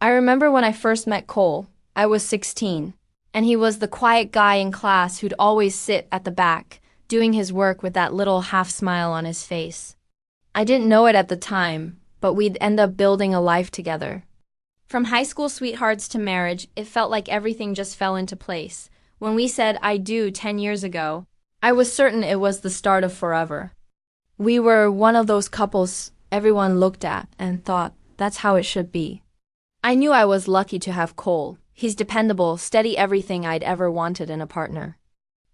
I remember when I first met Cole, I was 16, and he was the quiet guy in class who'd always sit at the back, doing his work with that little half smile on his face. I didn't know it at the time, but we'd end up building a life together. From high school sweethearts to marriage, it felt like everything just fell into place. When we said I do 10 years ago, I was certain it was the start of forever. We were one of those couples everyone looked at and thought, that's how it should be. I knew I was lucky to have Cole. He's dependable, steady, everything I'd ever wanted in a partner.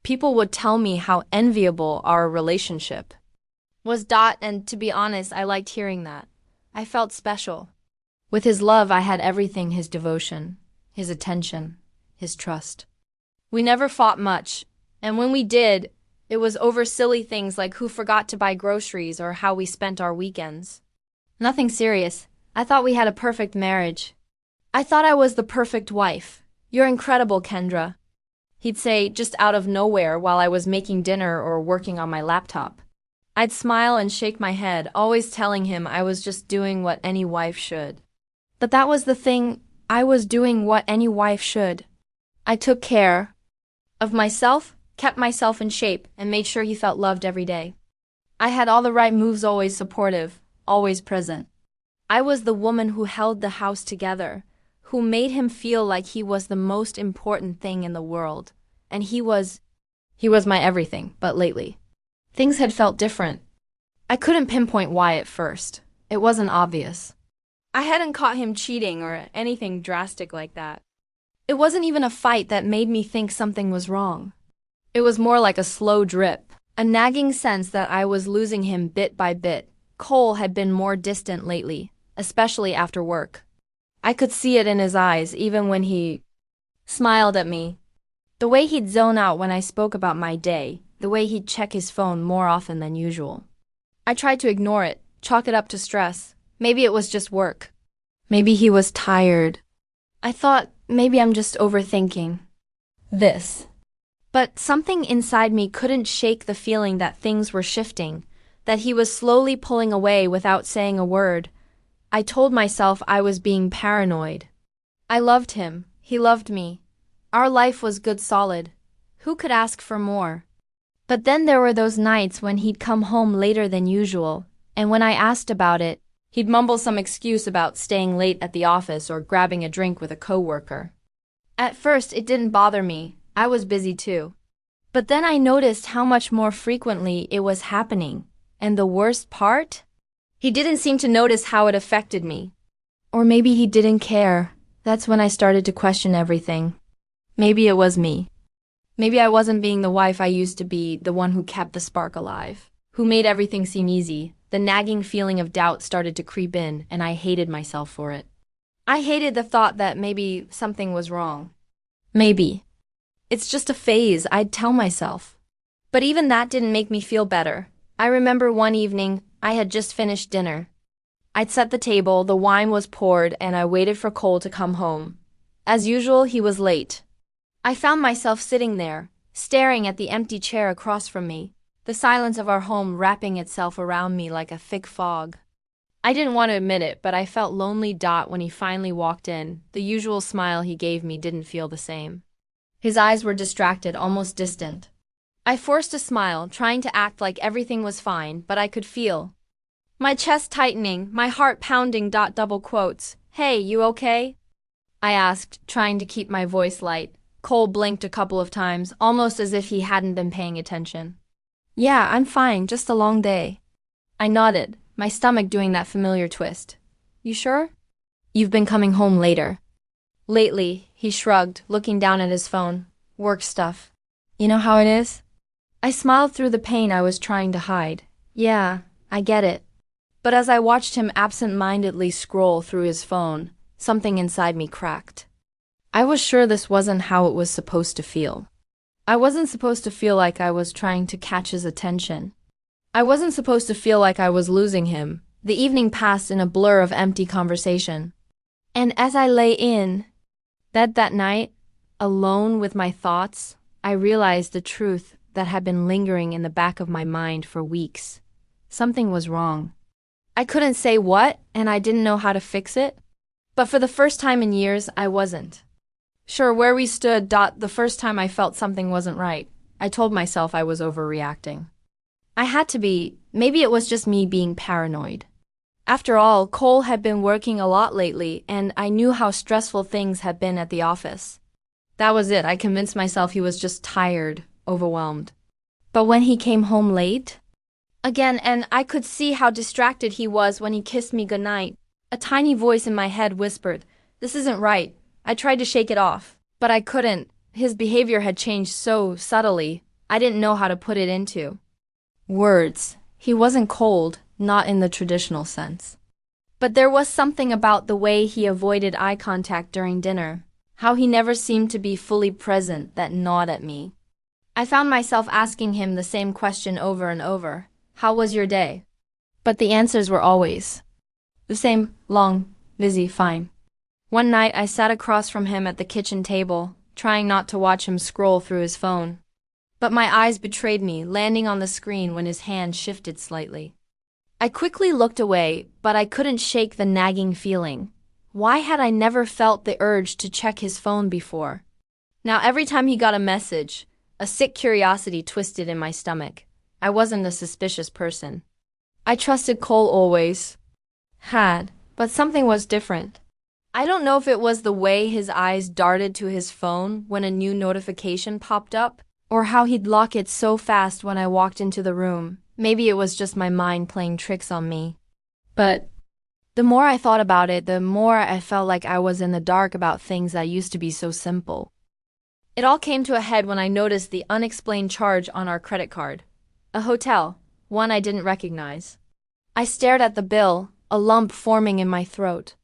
People would tell me how enviable our relationship was. And to be honest, I liked hearing that. I felt special. With his love, I had everything: his devotion, his attention, his trust. We never fought much, and when we did, it was over silly things like who forgot to buy groceries or how we spent our weekends. Nothing serious. I thought we had a perfect marriage. I thought I was the perfect wife. You're incredible, Kendra, he'd say just out of nowhere while I was making dinner or working on my laptop. I'd smile and shake my head, always telling him I was just doing what any wife should. But that was the thing, I was doing what any wife should. I took care of myself, kept myself in shape, and made sure he felt loved every day. I had all the right moves, always supportive, always present. I was the woman who held the house together, who made him feel like he was the most important thing in the world. And he was my everything. But lately, things had felt different. I couldn't pinpoint why at first. It wasn't obvious. I hadn't caught him cheating or anything drastic like that. It wasn't even a fight that made me think something was wrong. It was more like a slow drip, a nagging sense that I was losing him bit by bit. Cole had been more distant lately, especially after work. I could see it in his eyes even when he smiled at me. The way he'd zone out when I spoke about my day, the way he'd check his phone more often than usual. I tried to ignore it, chalk it up to stress. Maybe it was just work. Maybe he was tired. I thought, maybe I'm just overthinking this. But something inside me couldn't shake the feeling that things were shifting, that he was slowly pulling away without saying a word. I told myself I was being paranoid. I loved him. He loved me. Our life was good, solid. Who could ask for more? But then there were those nights when he'd come home later than usual, and when I asked about it, he'd mumble some excuse about staying late at the office or grabbing a drink with a coworker. At first, it didn't bother me. I was busy too. But then I noticed how much more frequently it was happening. And the worst part? He didn't seem to notice how it affected me. Or maybe he didn't care. That's when I started to question everything. Maybe it was me. Maybe I wasn't being the wife I used to be, the one who kept the spark alive, who made everything seem easy. The nagging feeling of doubt started to creep in, and I hated myself for it. I hated the thought that maybe something was wrong. Maybe. It's just a phase, I'd tell myself. But even that didn't make me feel better. I remember one evening, I had just finished dinner. I'd set the table, the wine was poured, and I waited for Cole to come home. As usual, he was late. I found myself sitting there, staring at the empty chair across from me, the silence of our home wrapping itself around me like a thick fog. I didn't want to admit it, but I felt lonely. When he finally walked in, the usual smile he gave me didn't feel the same. His eyes were distracted, almost distant. I forced a smile, trying to act like everything was fine, but I could feel my chest tightening, my heart pounding. Double quotes. Hey, you okay? I asked, trying to keep my voice light. Cole blinked a couple of times, almost as if he hadn't been paying attention. Yeah, I'm fine, just a long day. I nodded, my stomach doing that familiar twist. You sure? You've been coming home later. Lately, he shrugged, looking down at his phone. Work stuff. You know how it is? I smiled through the pain I was trying to hide. Yeah, I get it. But as I watched him absent-mindedly scroll through his phone, something inside me cracked. I was sure this wasn't how it was supposed to feel. I wasn't supposed to feel like I was trying to catch his attention. I wasn't supposed to feel like I was losing him. The evening passed in a blur of empty conversation. And as I lay in bed that night, alone with my thoughts, I realized the truth that had been lingering in the back of my mind for weeks. Something was wrong. I couldn't say what, and I didn't know how to fix it. But for the first time in years, I wasn't. Sure, where we stood, the first time I felt something wasn't right, I told myself I was overreacting. I had to be. Maybe it was just me being paranoid. After all, Cole had been working a lot lately, and I knew how stressful things had been at the office. That was it. I convinced myself he was just tired, overwhelmed. But when he came home late? Again, and I could see how distracted he was when he kissed me goodnight. A tiny voice in my head whispered, "This isn't right." I tried to shake it off, but I couldn't. His behavior had changed so subtly, I didn't know how to put it into words. He wasn't cold, not in the traditional sense. But there was something about the way he avoided eye contact during dinner, how he never seemed to be fully present, that gnawed at me. I found myself asking him the same question over and over. How was your day? But the answers were always the same: long, busy, fine. One night I sat across from him at the kitchen table, trying not to watch him scroll through his phone. But my eyes betrayed me, landing on the screen when his hand shifted slightly. I quickly looked away, but I couldn't shake the nagging feeling. Why had I never felt the urge to check his phone before? Now every time he got a message, a sick curiosity twisted in my stomach. I wasn't a suspicious person. I trusted Cole always. But something was different. I don't know if it was the way his eyes darted to his phone when a new notification popped up, or how he'd lock it so fast when I walked into the room. Maybe it was just my mind playing tricks on me. But the more I thought about it, the more I felt like I was in the dark about things that used to be so simple. It all came to a head when I noticed the unexplained charge on our credit card. A hotel, one I didn't recognize. I stared at the bill, a lump forming in my throat.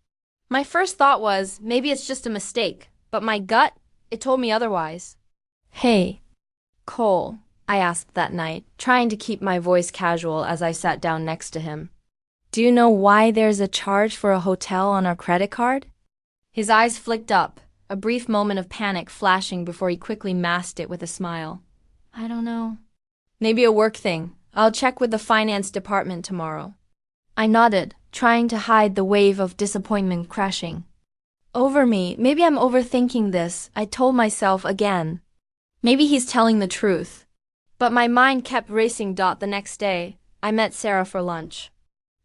My first thought was, maybe it's just a mistake, but my gut, it told me otherwise. "Hey, Cole," I asked that night, trying to keep my voice casual as I sat down next to him. "Do you know why there's a charge for a hotel on our credit card?" His eyes flicked up, a brief moment of panic flashing before he quickly masked it with a smile. "I don't know. Maybe a work thing. I'll check with the finance department tomorrow." I nodded, trying to hide the wave of disappointment crashing over me. Maybe I'm overthinking this, I told myself again. Maybe he's telling the truth. But my mind kept racing. The next day, I met Sarah for lunch.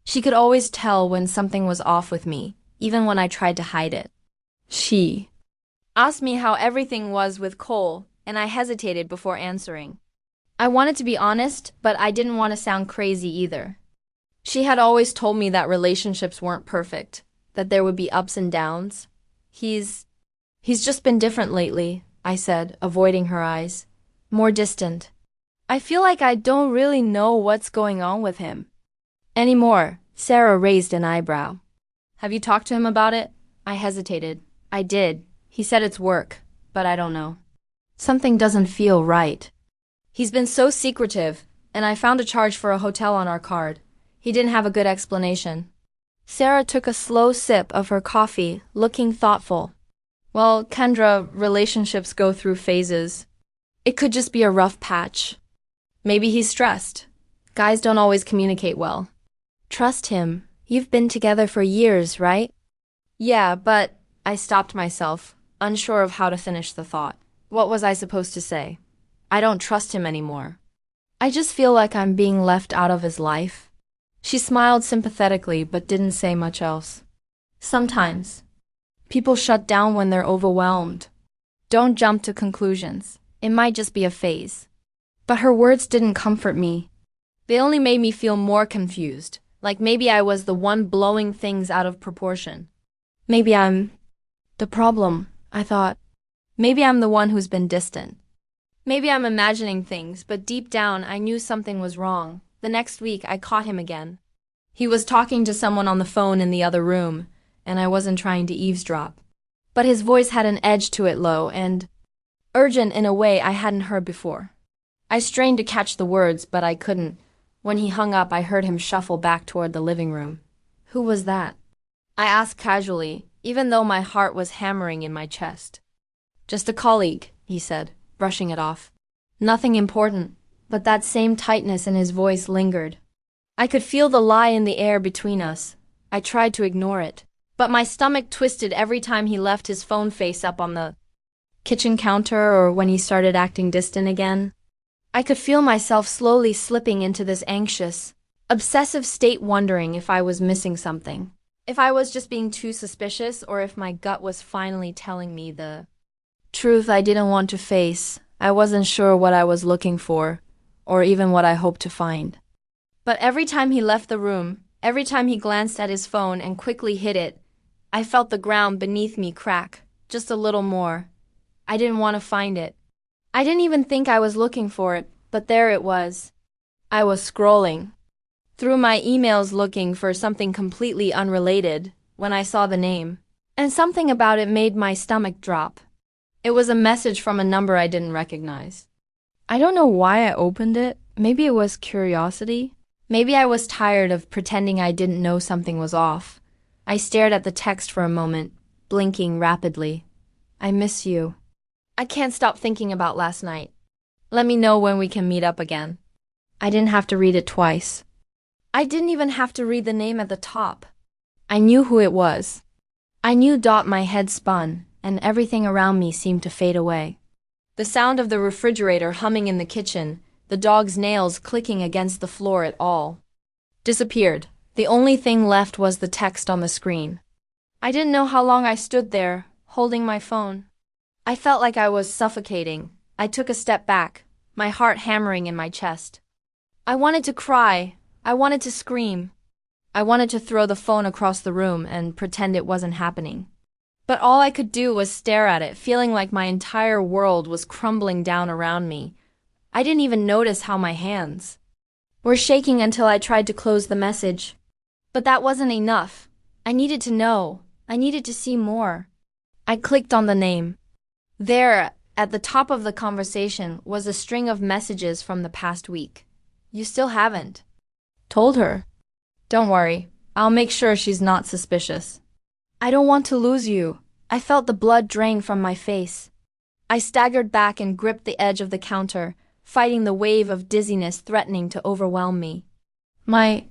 She could always tell when something was off with me, even when I tried to hide it. She asked me how everything was with Cole, and I hesitated before answering. I wanted to be honest, but I didn't want to sound crazy either. She had always told me that relationships weren't perfect, that there would be ups and downs. He's just been different lately, I said, avoiding her eyes. More distant. I feel like I don't really know what's going on with him anymore. Sarah raised an eyebrow. Have you talked to him about it? I hesitated. I did. He said it's work, but I don't know. Something doesn't feel right. He's been so secretive, and I found a charge for a hotel on our card. He didn't have a good explanation. Sarah took a slow sip of her coffee, looking thoughtful. Well, Kendra, relationships go through phases. It could just be a rough patch. Maybe he's stressed. Guys don't always communicate well. Trust him. You've been together for years, right? Yeah, but I stopped myself, unsure of how to finish the thought. What was I supposed to say? I don't trust him anymore. I just feel like I'm being left out of his life. She smiled sympathetically but didn't say much else. Sometimes people shut down when they're overwhelmed. Don't jump to conclusions. It might just be a phase. But her words didn't comfort me. They only made me feel more confused, like maybe I was the one blowing things out of proportion. Maybe I'm the problem, I thought. Maybe I'm the one who's been distant. Maybe I'm imagining things, but deep down I knew something was wrong. The next week, I caught him again. He was talking to someone on the phone in the other room, and I wasn't trying to eavesdrop. But his voice had an edge to it, low and urgent in a way I hadn't heard before. I strained to catch the words, but I couldn't. When he hung up, I heard him shuffle back toward the living room. Who was that? I asked casually, even though my heart was hammering in my chest. Just a colleague, he said, brushing it off. Nothing important. But that same tightness in his voice lingered. I could feel the lie in the air between us. I tried to ignore it, But my stomach twisted every time he left his phone face up on the kitchen counter or when he started acting distant again. I could feel myself slowly slipping into this anxious, obsessive state, wondering if I was missing something. If I was just being too suspicious, or if my gut was finally telling me the truth I didn't want to face. I wasn't sure what I was looking for, or even what I hoped to find. But every time he left the room, every time he glanced at his phone and quickly hid it, I felt the ground beneath me crack, just a little more. I didn't want to find it. I didn't even think I was looking for it, but there it was. I was scrolling through my emails looking for something completely unrelated when I saw the name, and something about it made my stomach drop. It was a message from a number I didn't recognize. I don't know why I opened it. Maybe it was curiosity. Maybe I was tired of pretending I didn't know something was off. I stared at the text for a moment, blinking rapidly. I miss you. I can't stop thinking about last night. Let me know when we can meet up again. I didn't have to read it twice. I didn't even have to read the name at the top. I knew who it was. I knew. My head spun, and everything around me seemed to fade away. The sound of the refrigerator humming in the kitchen, the dog's nails clicking against the floor, it all disappeared. The only thing left was the text on the screen. I didn't know how long I stood there, holding my phone. I felt like I was suffocating. I took a step back, my heart hammering in my chest. I wanted to cry. I wanted to scream. I wanted to throw the phone across the room and pretend it wasn't happening. But all I could do was stare at it, feeling like my entire world was crumbling down around me. I didn't even notice how my hands were shaking until I tried to close the message. But that wasn't enough. I needed to know. I needed to see more. I clicked on the name. There, at the top of the conversation, was a string of messages from the past week. You still haven't told her. Don't worry. I'll make sure she's not suspicious. I don't want to lose you. I felt the blood drain from my face. I staggered back and gripped the edge of the counter, fighting the wave of dizziness threatening to overwhelm me. My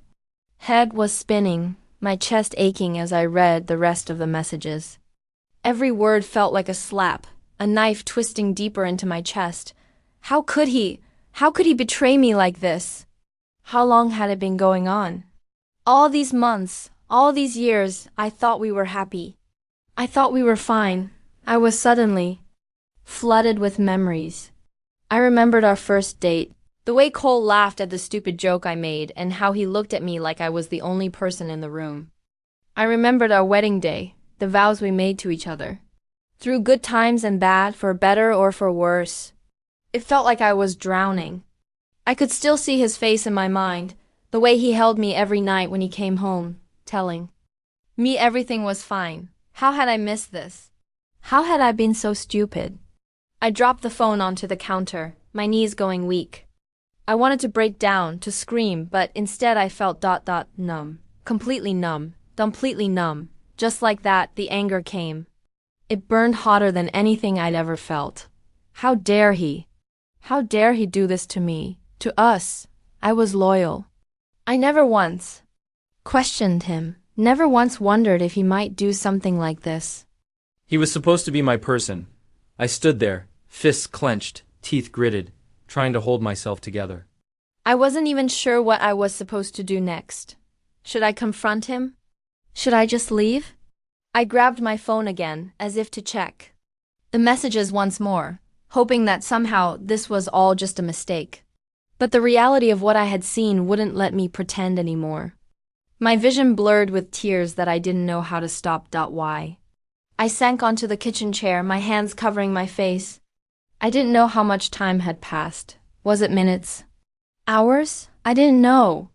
head was spinning, my chest aching as I read the rest of the messages. Every word felt like a slap, a knife twisting deeper into my chest. How could he? How could he betray me like this? How long had it been going on? All these months, all these years, I thought we were happy. I thought we were fine. I was suddenly flooded with memories. I remembered our first date, the way Cole laughed at the stupid joke I made, and how he looked at me like I was the only person in the room. I remembered our wedding day, the vows we made to each other. Through good times and bad, for better or for worse. It felt like I was drowning. I could still see his face in my mind, the way he held me every night when he came home, telling me everything was fine. How had I missed this? How had I been so stupid? I dropped the phone onto the counter, my knees going weak. I wanted to break down, to scream, but instead I felt numb. Completely numb. Completely numb. Just like that, the anger came. It burned hotter than anything I'd ever felt. How dare he? How dare he do this to me? To us. I was loyal. I never once questioned him. Never once wondered if he might do something like this. He was supposed to be my person. I stood there, fists clenched, teeth gritted, trying to hold myself together. I wasn't even sure what I was supposed to do next. Should I confront him? Should I just leave? I grabbed my phone again, as if to check the messages once more, hoping that somehow this was all just a mistake. But the reality of what I had seen wouldn't let me pretend anymore. My vision blurred with tears that I didn't know how to stop. Why? I sank onto the kitchen chair, my hands covering my face. I didn't know how much time had passed. Was it minutes? Hours? I didn't know.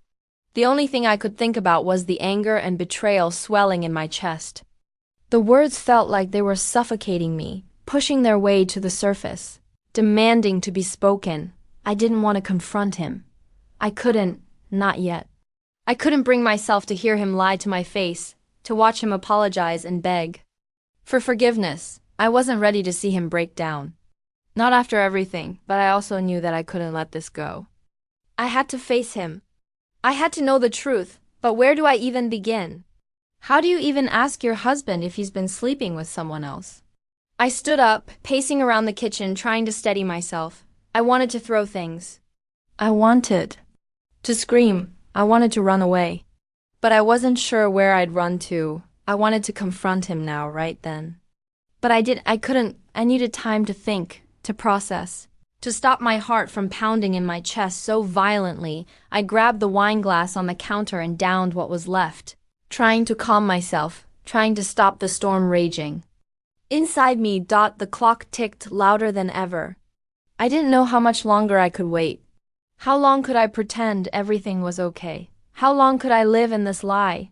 The only thing I could think about was the anger and betrayal swelling in my chest. The words felt like they were suffocating me, pushing their way to the surface, demanding to be spoken. I didn't want to confront him. I couldn't, not yet. I couldn't bring myself to hear him lie to my face, to watch him apologize and beg for forgiveness. I wasn't ready to see him break down. Not after everything, but I also knew that I couldn't let this go. I had to face him. I had to know the truth, but where do I even begin? How do you even ask your husband if he's been sleeping with someone else? I stood up, pacing around the kitchen, trying to steady myself. I wanted to throw things. I wanted to scream. I wanted to run away. But I wasn't sure where I'd run to. I wanted to confront him now, right then. But I couldn't. I needed time to think, to process, to stop my heart from pounding in my chest so violently. I grabbed the wine glass on the counter and downed what was left, trying to calm myself, trying to stop the storm raging. Inside me, the clock ticked louder than ever. I didn't know how much longer I could wait. How long could I pretend everything was okay? How long could I live in this lie?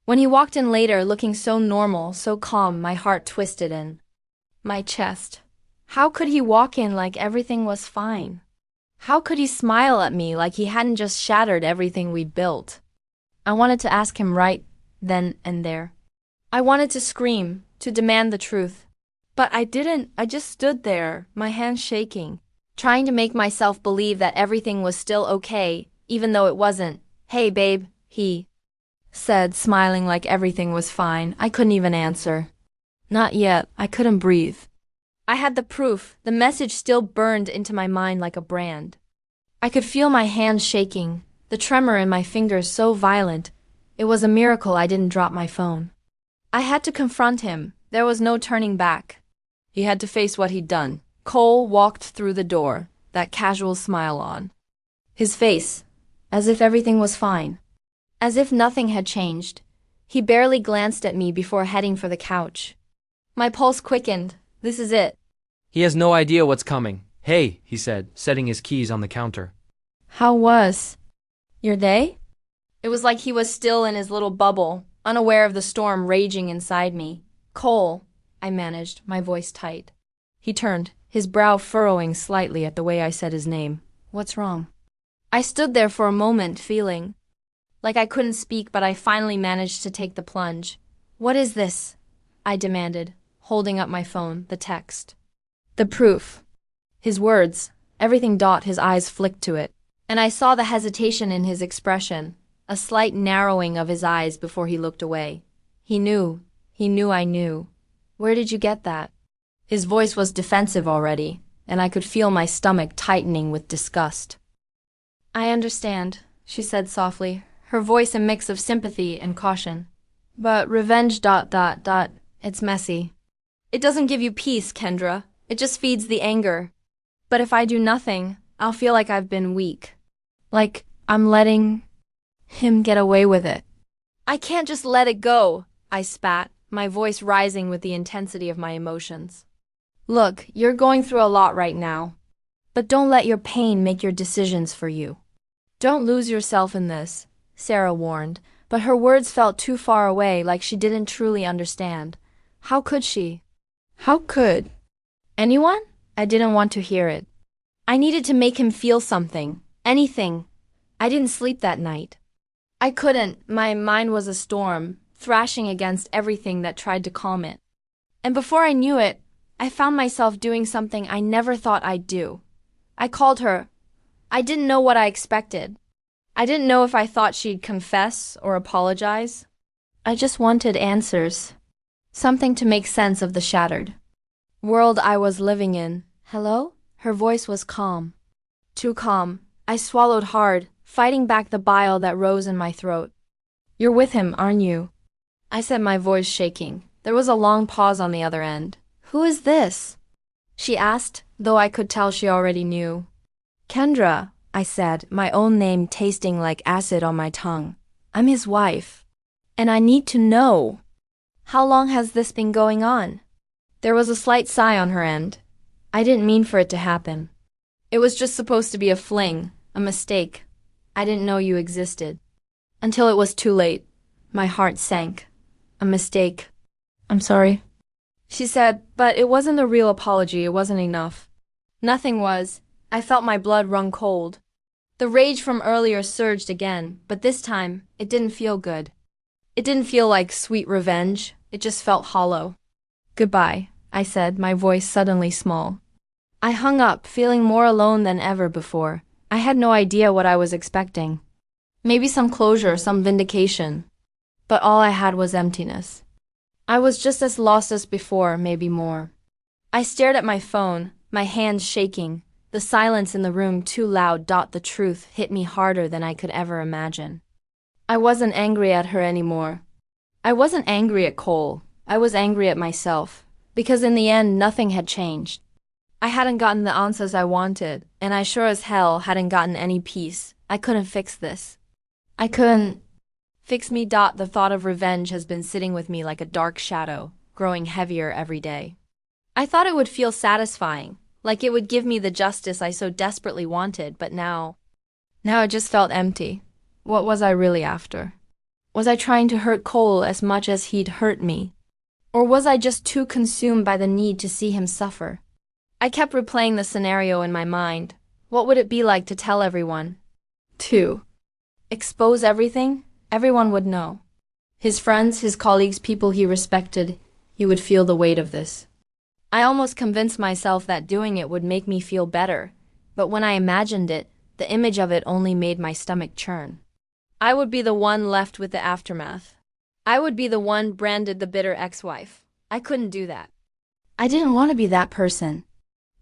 When he walked in later, looking so normal, so calm, my heart twisted in my chest. How could he walk in like everything was fine? How could he smile at me like he hadn't just shattered everything we built? I wanted to ask him right then and there. I wanted to scream, to demand the truth. But I didn't. I just stood there, my hands shaking, trying to make myself believe that everything was still okay, even though it wasn't. "Hey, babe," he said, smiling like everything was fine. I couldn't even answer. Not yet. I couldn't breathe. I had the proof. The message still burned into my mind like a brand. I could feel my hands shaking, the tremor in my fingers so violent. It was a miracle I didn't drop my phone. I had to confront him. There was no turning back. He had to face what he'd done. Cole walked through the door, that casual smile on his face, as if everything was fine, as if nothing had changed. He barely glanced at me before heading for the couch. My pulse quickened. This is it. He has no idea what's coming. "Hey," he said, setting his keys on the counter. How was your day? It was like he was still in his little bubble, unaware of the storm raging inside me. "Cole," I managed, my voice tight. He turned, his brow furrowing slightly at the way I said his name. "What's wrong?" I stood there for a moment, feeling like I couldn't speak, but I finally managed to take the plunge. "What is this?" I demanded, holding up my phone, the text. The proof. His words, everything. His eyes flicked to it, and I saw the hesitation in his expression, a slight narrowing of his eyes before he looked away. He knew I knew. "Where did you get that?" His voice was defensive already, and I could feel my stomach tightening with disgust. "I understand," she said softly, her voice a mix of sympathy and caution. "But revenge. It's messy. It doesn't give you peace, Kendra. It just feeds the anger. But if I do nothing, I'll feel like I've been weak. Like I'm letting him get away with it. I can't just let it go," I spat, my voice rising with the intensity of my emotions. "Look, you're going through a lot right now. But don't let your pain make your decisions for you. Don't lose yourself in this," Sarah warned, but her words felt too far away, like she didn't truly understand. How could she? How could anyone? I didn't want to hear it. I needed to make him feel something, anything. I didn't sleep that night. I couldn't. My mind was a storm, thrashing against everything that tried to calm it. And before I knew it, I found myself doing something I never thought I'd do. I called her. I didn't know what I expected. I didn't know if I thought she'd confess or apologize. I just wanted answers. Something to make sense of the shattered world I was living in. "Hello?" Her voice was calm. Too calm. I swallowed hard, fighting back the bile that rose in my throat. "You're with him, aren't you?" I said, my voice shaking. There was a long pause on the other end. "Who is this?" she asked, though I could tell she already knew. "Kendra," I said, my own name tasting like acid on my tongue. "I'm his wife. And I need to know. How long has this been going on?" There was a slight sigh on her end. "I didn't mean for it to happen. It was just supposed to be a fling, a mistake. I didn't know you existed. Until it was too late." My heart sank. "A mistake. I'm sorry," she said, but it wasn't a real apology. It wasn't enough. Nothing was. I felt my blood run cold. The rage from earlier surged again, but this time, it didn't feel good. It didn't feel like sweet revenge. It just felt hollow. "Goodbye," I said, my voice suddenly small. I hung up, feeling more alone than ever before. I had no idea what I was expecting. Maybe some closure, some vindication. but all I had was emptiness. I was just as lost as before, maybe more. I stared at my phone, my hands shaking, the silence in the room too loud. The truth hit me harder than I could ever imagine. I wasn't angry at her anymore. I wasn't angry at Cole. I was angry at myself, because in the end nothing had changed. I hadn't gotten the answers I wanted, and I sure as hell hadn't gotten any peace. I couldn't fix this. I couldn't fix me. The thought of revenge has been sitting with me like a dark shadow, growing heavier every day. I thought it would feel satisfying, like it would give me the justice I so desperately wanted, but now it just felt empty. What was I really after? Was I trying to hurt Cole as much as he'd hurt me? Or was I just too consumed by the need to see him suffer? I kept replaying the scenario in my mind. What would it be like to tell everyone? To expose everything? Everyone would know. His friends, his colleagues, people he respected, he would feel the weight of this. I almost convinced myself that doing it would make me feel better, but when I imagined it, the image of it only made my stomach churn. I would be the one left with the aftermath. I would be the one branded the bitter ex-wife. I couldn't do that. I didn't want to be that person.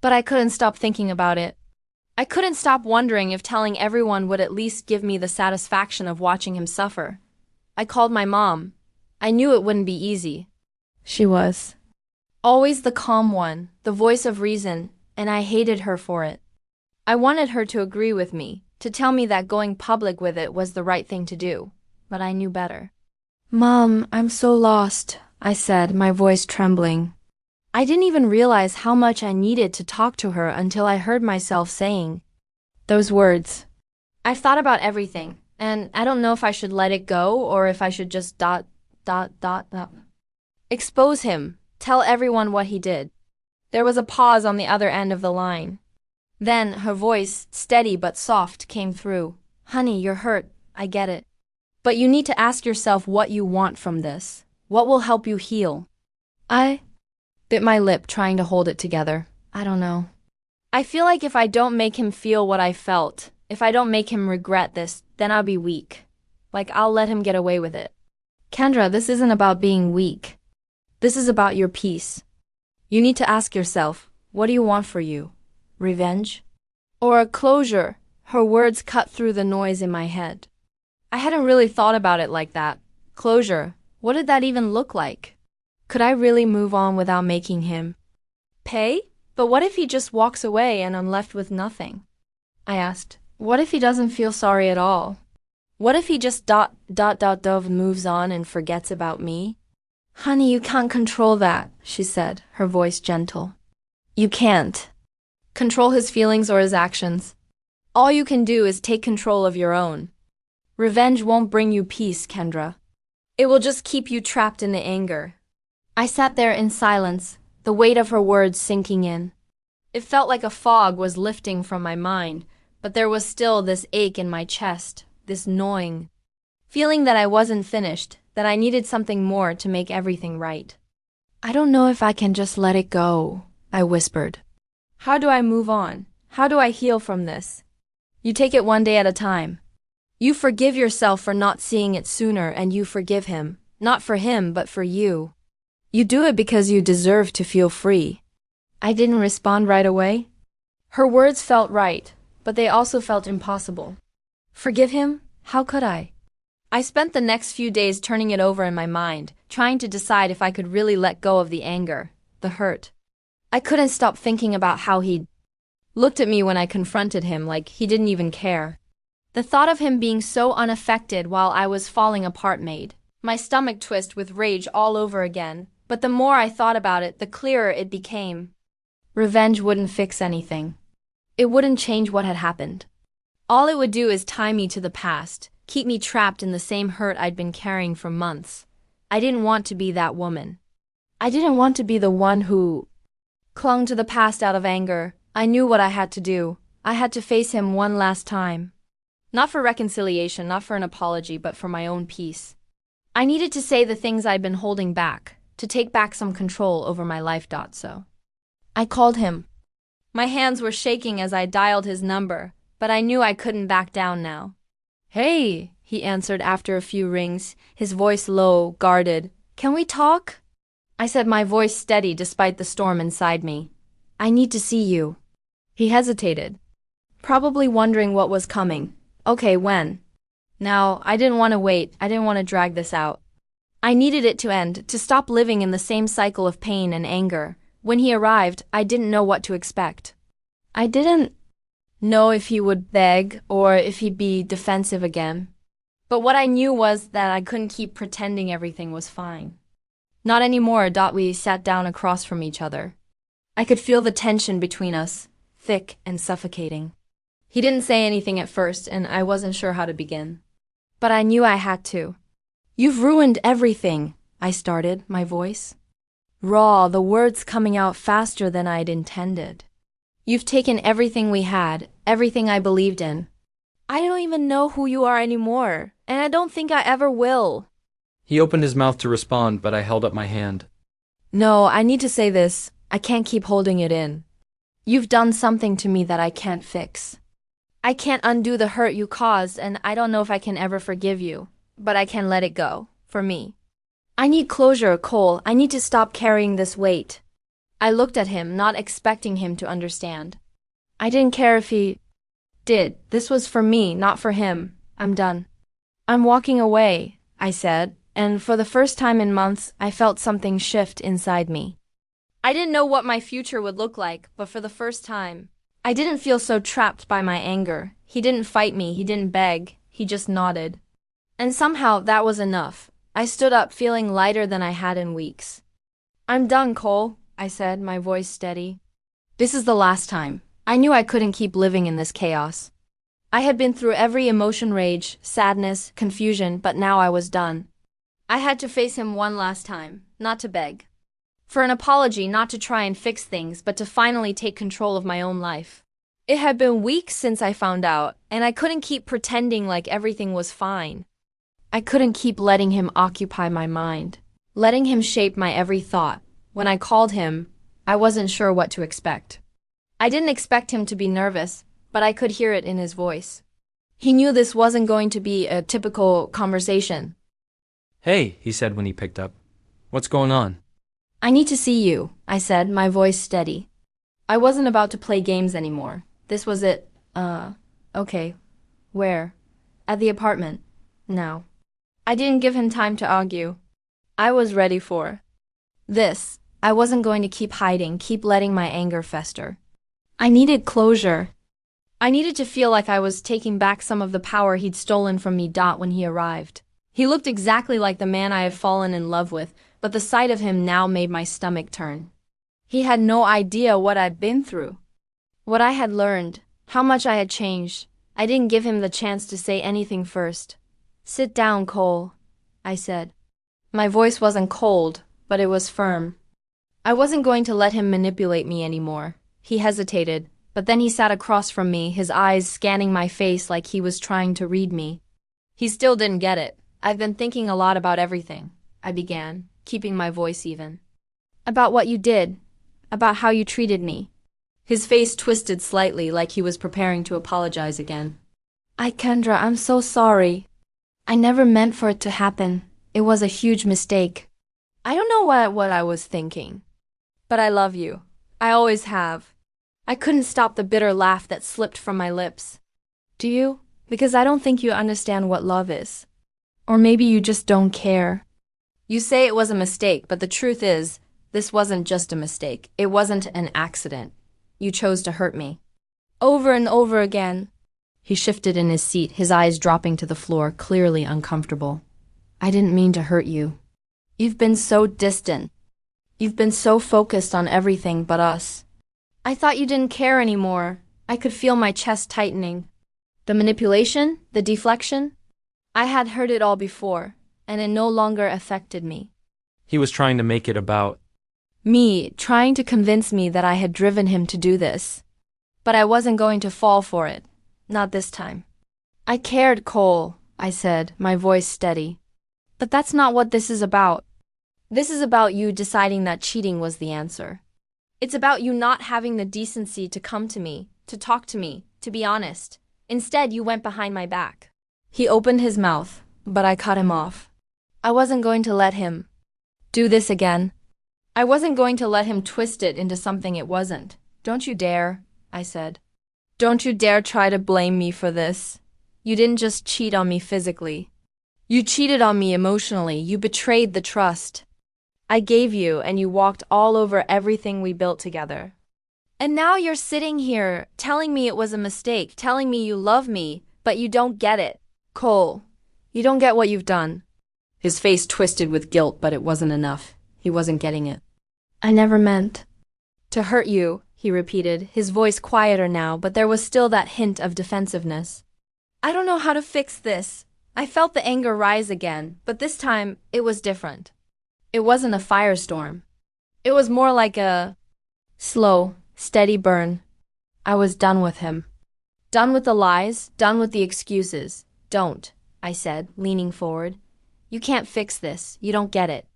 But I couldn't stop thinking about it. I couldn't stop wondering if telling everyone would at least give me the satisfaction of watching him suffer. I called my mom. I knew it wouldn't be easy. She was always the calm one, the voice of reason, and I hated her for it. I wanted her to agree with me, to tell me that going public with it was the right thing to do, but I knew better. "Mom, I'm so lost," I said, my voice trembling. I didn't even realize how much I needed to talk to her until I heard myself saying those words. I've thought about everything, and I don't know if I should let it go or if I should just expose him, tell everyone what he did. There was a pause on the other end of the line. Then her voice, steady but soft, came through. "Honey, you're hurt. I get it. But you need to ask yourself what you want from this. What will help you heal?" I bit my lip, trying to hold it together. I don't know. I feel like if I don't make him feel what I felt, if I don't make him regret this, then I'll be weak. Like I'll let him get away with it. Kendra, this isn't about being weak. This is about your peace. You need to ask yourself, what do you want for you? Revenge? Or a closure? Her words cut through the noise in my head. I hadn't really thought about it like that. Closure. What did that even look like? Could I really move on without making him pay? But what if he just walks away and I'm left with nothing? I asked. What if he doesn't feel sorry at all? What if he just moves on and forgets about me? Honey, you can't control that, she said, her voice gentle. You can't control his feelings or his actions. All you can do is take control of your own. Revenge won't bring you peace, Kendra. It will just keep you trapped in the anger. I sat there in silence, the weight of her words sinking in. It felt like a fog was lifting from my mind, but there was still this ache in my chest, this gnawing feeling that I wasn't finished, that I needed something more to make everything right. I don't know if I can just let it go, I whispered. How do I move on? How do I heal from this? You take it one day at a time. You forgive yourself for not seeing it sooner, and you forgive him, not for him, but for you. You do it because you deserve to feel free. I didn't respond right away. Her words felt right, but they also felt impossible. Forgive him? How could I? I spent the next few days turning it over in my mind, trying to decide if I could really let go of the anger, the hurt. I couldn't stop thinking about how he'd looked at me when I confronted him, like he didn't even care. The thought of him being so unaffected while I was falling apart made my stomach twist with rage all over again. But the more I thought about it, the clearer it became. Revenge wouldn't fix anything. It wouldn't change what had happened. All it would do is tie me to the past, keep me trapped in the same hurt I'd been carrying for months. I didn't want to be that woman. I didn't want to be the one who clung to the past out of anger. I knew what I had to do. I had to face him one last time. Not for reconciliation, not for an apology, but for my own peace. I needed to say the things I'd been holding back, to take back some control over my life. So I called him. My hands were shaking as I dialed his number, but I knew I couldn't back down now. "Hey," he answered after a few rings, his voice low, guarded. Can we talk? I said, my voice steady despite the storm inside me. I need to see you. He hesitated, probably wondering what was coming. Okay, when? Now, I didn't want to wait. I didn't want to drag this out. I needed it to end, to stop living in the same cycle of pain and anger. When he arrived, I didn't know what to expect. I didn't know if he would beg or if he'd be defensive again. But what I knew was that I couldn't keep pretending everything was fine. Not anymore. We sat down across from each other. I could feel the tension between us, thick and suffocating. He didn't say anything at first, and I wasn't sure how to begin. But I knew I had to. You've ruined everything, I started, my voice raw, the words coming out faster than I'd intended. You've taken everything we had, everything I believed in. I don't even know who you are anymore, and I don't think I ever will. He opened his mouth to respond, but I held up my hand. No, I need to say this. I can't keep holding it in. You've done something to me that I can't fix. I can't undo the hurt you caused, and I don't know if I can ever forgive you, but I can let it go, for me. I need closure, Cole. I need to stop carrying this weight. I looked at him, not expecting him to understand. I didn't care if he did. This was for me, not for him. I'm done. I'm walking away, I said, and for the first time in months, I felt something shift inside me. I didn't know what my future would look like, but for the first time, I didn't feel so trapped by my anger. He didn't fight me, he didn't beg, he just nodded. And somehow that was enough. I stood up feeling lighter than I had in weeks. I'm done, Cole, I said, my voice steady. This is the last time. I knew I couldn't keep living in this chaos. I had been through every emotion, rage, sadness, confusion, but now I was done. I had to face him one last time, not to beg. For an apology, not to try and fix things, but to finally take control of my own life. It had been weeks since I found out, and I couldn't keep pretending like everything was fine. I couldn't keep letting him occupy my mind, letting him shape my every thought. When I called him, I wasn't sure what to expect. I didn't expect him to be nervous, but I could hear it in his voice. He knew this wasn't going to be a typical conversation. Hey, he said when he picked up. What's going on? I need to see you, I said, my voice steady. I wasn't about to play games anymore. This was it. Okay. Where? At the apartment. Now. I didn't give him time to argue. I was ready for this. I wasn't going to keep hiding, keep letting my anger fester. I needed closure. I needed to feel like I was taking back some of the power he'd stolen from me. When he arrived. He looked exactly like the man I had fallen in love with, but the sight of him now made my stomach turn. He had no idea what I'd been through, what I had learned, how much I had changed. I didn't give him the chance to say anything first. Sit down, Cole, I said. My voice wasn't cold, but it was firm. I wasn't going to let him manipulate me anymore. He hesitated, but then he sat across from me, his eyes scanning my face like he was trying to read me. He still didn't get it. I've been thinking a lot about everything, I began, keeping my voice even. About what you did, about how you treated me. His face twisted slightly like he was preparing to apologize again. Kendra, I'm so sorry. I never meant for it to happen. It was a huge mistake. I don't know what I was thinking. But I love you. I always have. I couldn't stop the bitter laugh that slipped from my lips. Do you? Because I don't think you understand what love is. Or maybe you just don't care. You say it was a mistake, but the truth is, this wasn't just a mistake. It wasn't an accident. You chose to hurt me. Over and over again. He shifted in his seat, his eyes dropping to the floor, clearly uncomfortable. I didn't mean to hurt you. You've been so distant. You've been so focused on everything but us. I thought you didn't care anymore. I could feel my chest tightening. The manipulation, the deflection. I had heard it all before, and it no longer affected me. He was trying to make it about me, trying to convince me that I had driven him to do this. But I wasn't going to fall for it. Not this time. I cared, Cole, I said, my voice steady. But that's not what this is about. This is about you deciding that cheating was the answer. It's about you not having the decency to come to me, to talk to me, to be honest. Instead, you went behind my back. He opened his mouth, but I cut him off. I wasn't going to let him do this again. I wasn't going to let him twist it into something it wasn't. Don't you dare, I said. Don't you dare try to blame me for this. You didn't just cheat on me physically. You cheated on me emotionally. You betrayed the trust I gave you, and you walked all over everything we built together. And now you're sitting here telling me it was a mistake, telling me you love me, but you don't get it. Cole, you don't get what you've done. His face twisted with guilt, but it wasn't enough. He wasn't getting it. I never meant to hurt you, he repeated, his voice quieter now, but there was still that hint of defensiveness. I don't know how to fix this. I felt the anger rise again, but this time it was different. It wasn't a firestorm. It was more like a slow, steady burn. I was done with him. Done with the lies, done with the excuses. Don't, I said, leaning forward. You can't fix this. You don't get it.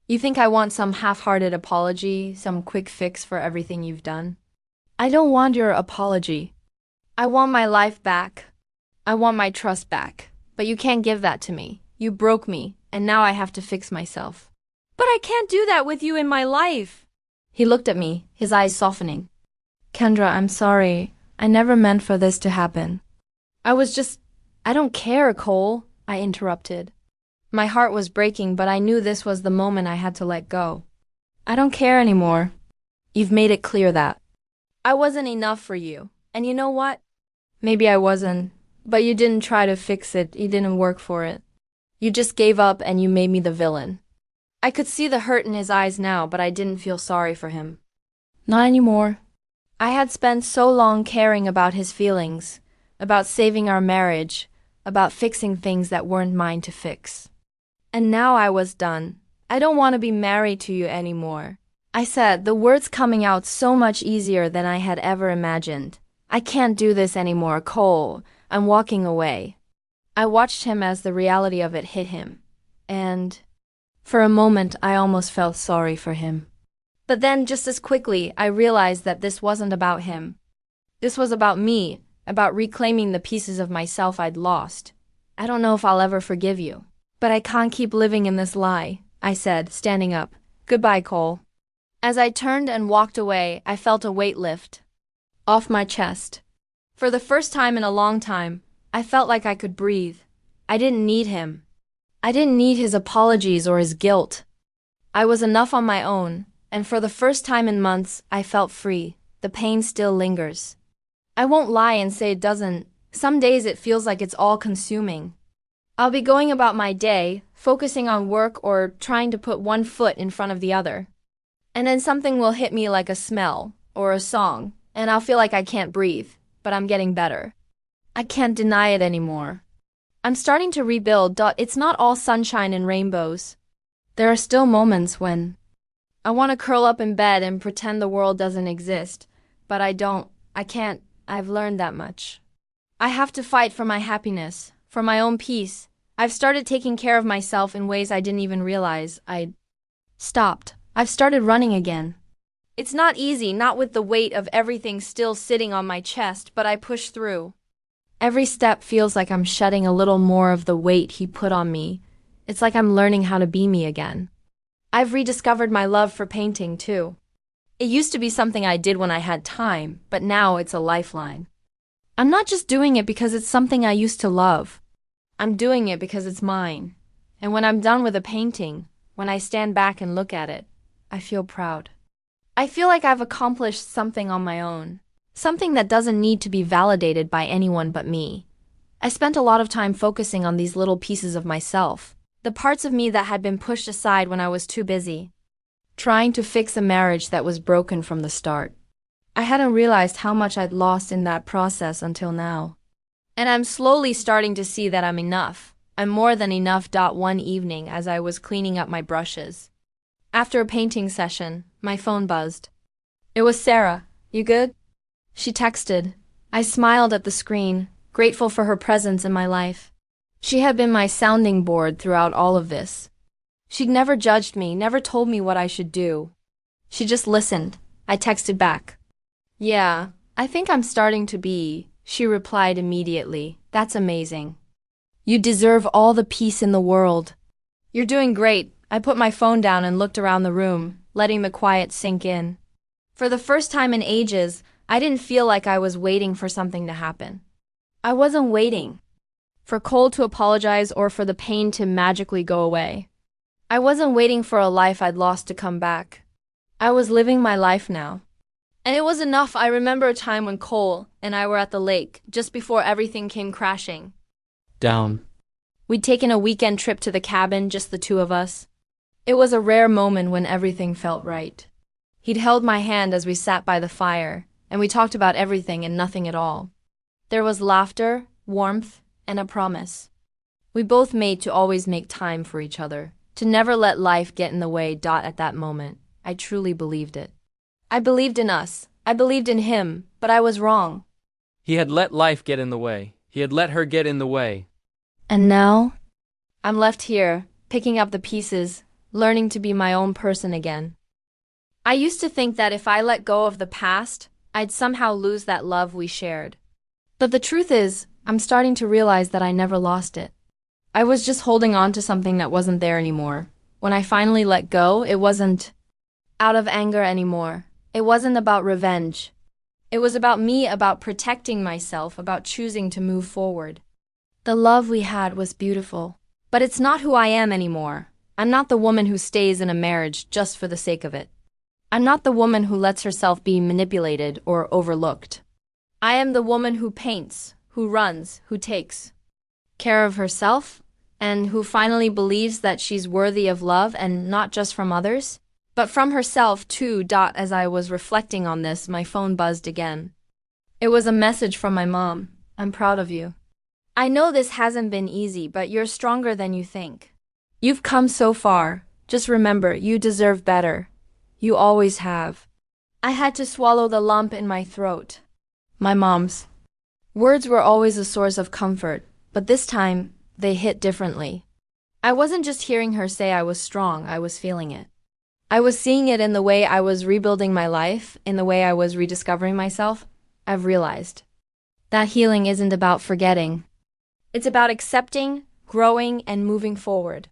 You think I want some half-hearted apology, some quick fix for everything you've done? I don't want your apology. I want my life back. I want my trust back. But you can't give that to me. You broke me, and now I have to fix myself. But I can't do that with you in my life. He looked at me, his eyes softening. Kendra, I'm sorry. I never meant for this to happen. I don't care, Cole, I interrupted. My heart was breaking, but I knew this was the moment I had to let go. I don't care anymore. You've made it clear that I wasn't enough for you. And you know what? Maybe I wasn't, but you didn't try to fix it. You didn't work for it. You just gave up and you made me the villain. I could see the hurt in his eyes now, but I didn't feel sorry for him. Not anymore. I had spent so long caring about his feelings, about saving our marriage, about fixing things that weren't mine to fix. And now I was done. I don't want to be married to you anymore. I said, the words coming out so much easier than I had ever imagined. I can't do this anymore, Cole. I'm walking away. I watched him as the reality of it hit him. And for a moment, I almost felt sorry for him. But then, just as quickly, I realized that this wasn't about him. This was about me, about reclaiming the pieces of myself I'd lost. I don't know if I'll ever forgive you. But I can't keep living in this lie, I said, standing up. Goodbye, Cole. As I turned and walked away, I felt a weight lift off my chest. For the first time in a long time, I felt like I could breathe. I didn't need him. I didn't need his apologies or his guilt. I was enough on my own, and for the first time in months, I felt free. The pain still lingers. I won't lie and say it doesn't. Some days it feels like it's all consuming. I'll be going about my day, focusing on work or trying to put one foot in front of the other. And then something will hit me like a smell or a song, and I'll feel like I can't breathe, but I'm getting better. I can't deny it anymore. I'm starting to rebuild. It's not all sunshine and rainbows. There are still moments when I want to curl up in bed and pretend the world doesn't exist, but I don't. I can't. I've learned that much. I have to fight for my happiness, for my own peace. I've started taking care of myself in ways I didn't even realize I'd stopped. I've started running again. It's not easy, not with the weight of everything still sitting on my chest, but I push through. Every step feels like I'm shedding a little more of the weight he put on me. It's like I'm learning how to be me again. I've rediscovered my love for painting, too. It used to be something I did when I had time, but now it's a lifeline. I'm not just doing it because it's something I used to love. I'm doing it because it's mine. And when I'm done with a painting, when I stand back and look at it, I feel proud. I feel like I've accomplished something on my own. Something that doesn't need to be validated by anyone but me. I spent a lot of time focusing on these little pieces of myself. The parts of me that had been pushed aside when I was too busy. Trying to fix a marriage that was broken from the start. I hadn't realized how much I'd lost in that process until now. And I'm slowly starting to see that I'm enough. I'm more than enough. One evening, as I was cleaning up my brushes, after a painting session, my phone buzzed. It was Sarah. You good? She texted. I smiled at the screen, grateful for her presence in my life. She had been my sounding board throughout all of this. She'd never judged me, never told me what I should do. She just listened. I texted back. Yeah, I think I'm starting to be. She replied immediately. That's amazing. You deserve all the peace in the world. You're doing great. I put my phone down and looked around the room, letting the quiet sink in. For the first time in ages, I didn't feel like I was waiting for something to happen. I wasn't waiting for Cole to apologize or for the pain to magically go away. I wasn't waiting for a life I'd lost to come back. I was living my life now. And it was enough. I remember a time when Cole and I were at the lake, just before everything came crashing Down. We'd taken a weekend trip to the cabin, just the two of us. It was a rare moment when everything felt right. He'd held my hand as we sat by the fire, and we talked about everything and nothing at all. There was laughter, warmth, and a promise. We both made to always make time for each other, to never let life get in the way. At that moment, I truly believed it. I believed in us. I believed in him, but I was wrong. He had let life get in the way. He had let her get in the way. And now, I'm left here, picking up the pieces, learning to be my own person again. I used to think that if I let go of the past, I'd somehow lose that love we shared. But the truth is, I'm starting to realize that I never lost it. I was just holding on to something that wasn't there anymore. When I finally let go, it wasn't out of anger anymore. It wasn't about revenge. It was about me, about protecting myself, about choosing to move forward. The love we had was beautiful, but it's not who I am anymore. I'm not the woman who stays in a marriage just for the sake of it. I'm not the woman who lets herself be manipulated or overlooked. I am the woman who paints, who runs, who takes care of herself, and who finally believes that she's worthy of love, and not just from others, but from herself too. As I was reflecting on this, my phone buzzed again. It was a message from my mom. I'm proud of you. I know this hasn't been easy, but you're stronger than you think. You've come so far. Just remember, you deserve better. You always have. I had to swallow the lump in my throat. My mom's words were always a source of comfort, but this time, they hit differently. I wasn't just hearing her say I was strong, I was feeling it. I was seeing it in the way I was rebuilding my life, in the way I was rediscovering myself. I've realized that healing isn't about forgetting. It's about accepting, growing, and moving forward.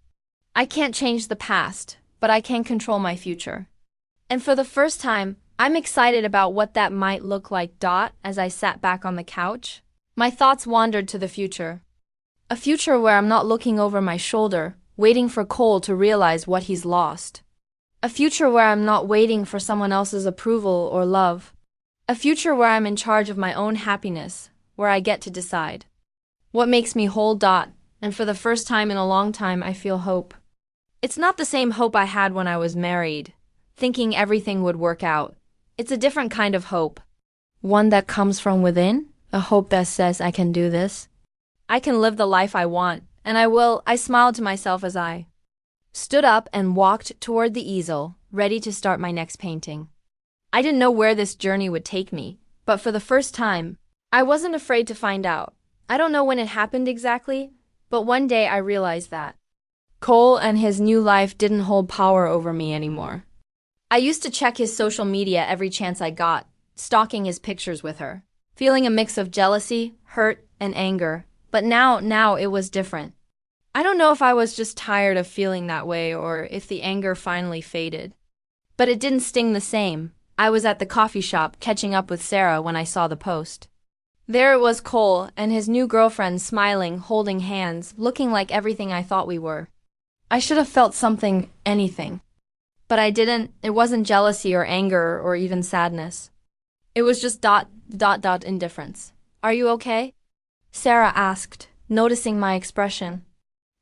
I can't change the past, but I can control my future. And for the first time, I'm excited about what that might look like. As I sat back on the couch, my thoughts wandered to the future. A future where I'm not looking over my shoulder, waiting for Cole to realize what he's lost. A future where I'm not waiting for someone else's approval or love. A future where I'm in charge of my own happiness, where I get to decide what makes me whole. And for the first time in a long time, I feel hope. It's not the same hope I had when I was married, thinking everything would work out. It's a different kind of hope. One that comes from within, a hope that says I can do this. I can live the life I want, and I will. I smiled to myself as I stood up and walked toward the easel, ready to start my next painting. I didn't know where this journey would take me, but for the first time, I wasn't afraid to find out. I don't know when it happened exactly, but one day I realized that Cole and his new life didn't hold power over me anymore. I used to check his social media every chance I got, stalking his pictures with her, feeling a mix of jealousy, hurt, and anger. But now it was different. I don't know if I was just tired of feeling that way or if the anger finally faded. But it didn't sting the same. I was at the coffee shop catching up with Sarah when I saw the post. There it was, Cole and his new girlfriend smiling, holding hands, looking like everything I thought we were. I should have felt something, anything. But I didn't. It wasn't jealousy or anger or even sadness. It was just indifference. Are you okay? Sarah asked, noticing my expression.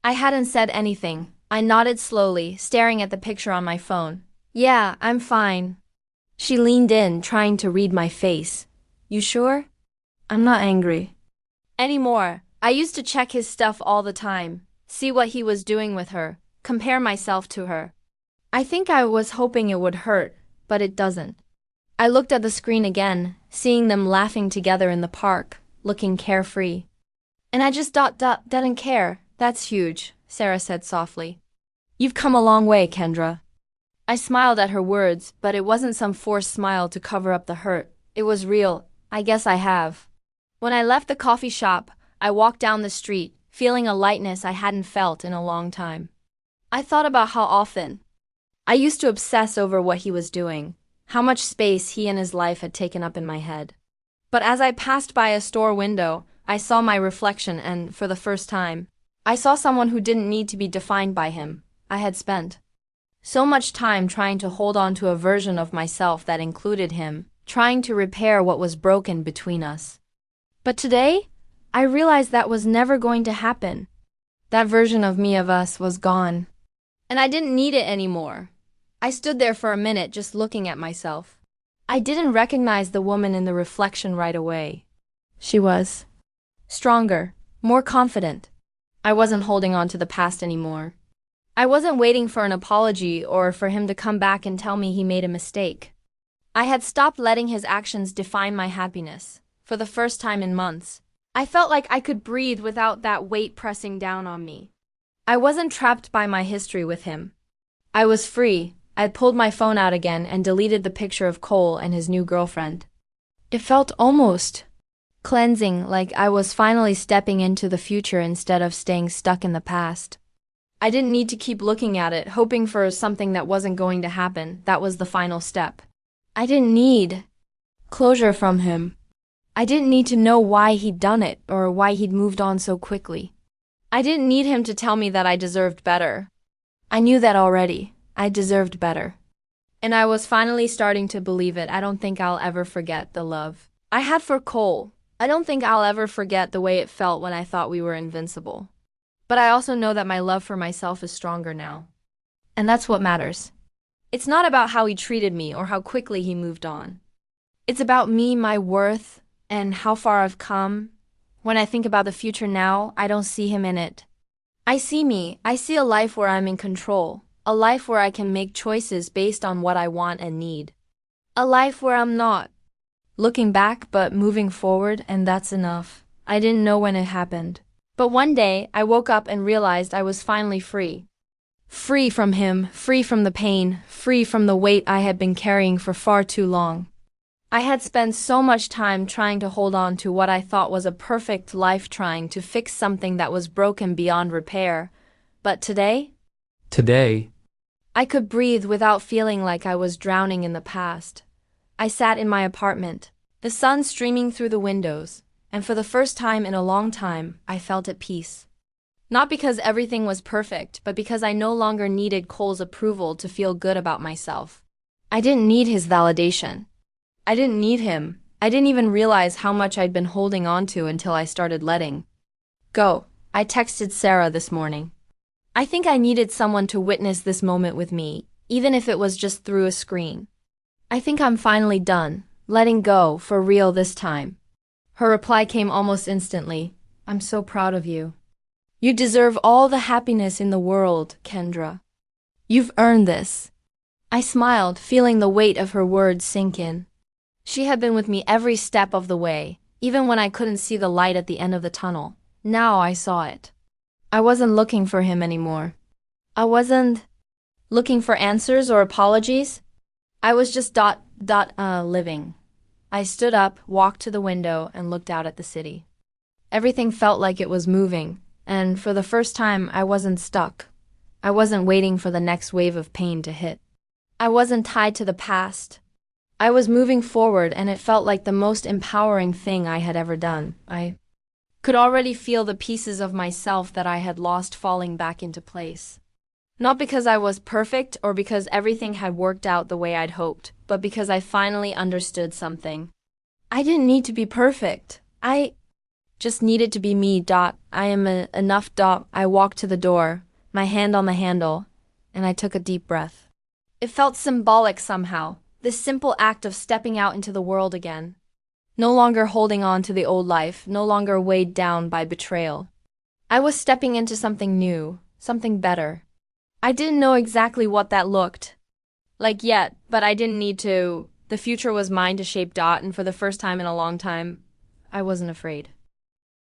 I hadn't said anything. I nodded slowly, staring at the picture on my phone. Yeah, I'm fine. She leaned in, trying to read my face. You sure? I'm not angry anymore. I used to check his stuff all the time, see what he was doing with her, compare myself to her. I think I was hoping it would hurt, but it doesn't. I looked at the screen again, seeing them laughing together in the park, looking carefree. And I just didn't care. That's huge, Sarah said softly. You've come a long way, Kendra. I smiled at her words, but it wasn't some forced smile to cover up the hurt. It was real. I guess I have. When I left the coffee shop, I walked down the street, feeling a lightness I hadn't felt in a long time. I thought about how often I used to obsess over what he was doing, how much space he and his life had taken up in my head. But as I passed by a store window, I saw my reflection and, for the first time, I saw someone who didn't need to be defined by him. I had spent so much time trying to hold on to a version of myself that included him, trying to repair what was broken between us. But today, I realized that was never going to happen. That version of us was gone. And I didn't need it anymore. I stood there for a minute just looking at myself. I didn't recognize the woman in the reflection right away. She was stronger, more confident. I wasn't holding on to the past anymore. I wasn't waiting for an apology or for him to come back and tell me he made a mistake. I had stopped letting his actions define my happiness. For the first time in months, I felt like I could breathe without that weight pressing down on me. I wasn't trapped by my history with him. I was free. I'd pulled my phone out again and deleted the picture of Cole and his new girlfriend. It felt almost cleansing, like I was finally stepping into the future instead of staying stuck in the past. I didn't need to keep looking at it, hoping for something that wasn't going to happen. That was the final step. I didn't need closure from him. I didn't need to know why he'd done it or why he'd moved on so quickly. I didn't need him to tell me that I deserved better. I knew that already. I deserved better. And I was finally starting to believe it. I don't think I'll ever forget the love I had for Cole. I don't think I'll ever forget the way it felt when I thought we were invincible. But I also know that my love for myself is stronger now. And that's what matters. It's not about how he treated me or how quickly he moved on. It's about me, my worth, and how far I've come. When I think about the future now, I don't see him in it. I see me. I see a life where I'm in control. A life where I can make choices based on what I want and need. A life where I'm not looking back but moving forward, and that's enough. I didn't know when it happened. But one day, I woke up and realized I was finally free. Free from him, free from the pain, free from the weight I had been carrying for far too long. I had spent so much time trying to hold on to what I thought was a perfect life, trying to fix something that was broken beyond repair. But today, I could breathe without feeling like I was drowning in the past. I sat in my apartment, the sun streaming through the windows, and for the first time in a long time, I felt at peace. Not because everything was perfect, but because I no longer needed Cole's approval to feel good about myself. I didn't need his validation. I didn't need him. I didn't even realize how much I'd been holding on to until I started letting go. I texted Sarah this morning. I think I needed someone to witness this moment with me, even if it was just through a screen. I think I'm finally done, letting go for real this time. Her reply came almost instantly. I'm so proud of you. You deserve all the happiness in the world, Kendra. You've earned this. I smiled, feeling the weight of her words sink in. She had been with me every step of the way, even when I couldn't see the light at the end of the tunnel. Now I saw it. I wasn't looking for him anymore. I wasn't looking for answers or apologies. I was just living. I stood up, walked to the window, and looked out at the city. Everything felt like it was moving, and for the first time, I wasn't stuck. I wasn't waiting for the next wave of pain to hit. I wasn't tied to the past. I was moving forward, and it felt like the most empowering thing I had ever done. I could already feel the pieces of myself that I had lost falling back into place. Not because I was perfect or because everything had worked out the way I'd hoped, but because I finally understood something. I didn't need to be perfect. I just needed to be me. I am enough. I walked to the door, my hand on the handle, and I took a deep breath. It felt symbolic somehow, this simple act of stepping out into the world again. No longer holding on to the old life, no longer weighed down by betrayal. I was stepping into something new, something better. I didn't know exactly what that looked like yet, but I didn't need to. The future was mine to shape. And for the first time in a long time, I wasn't afraid.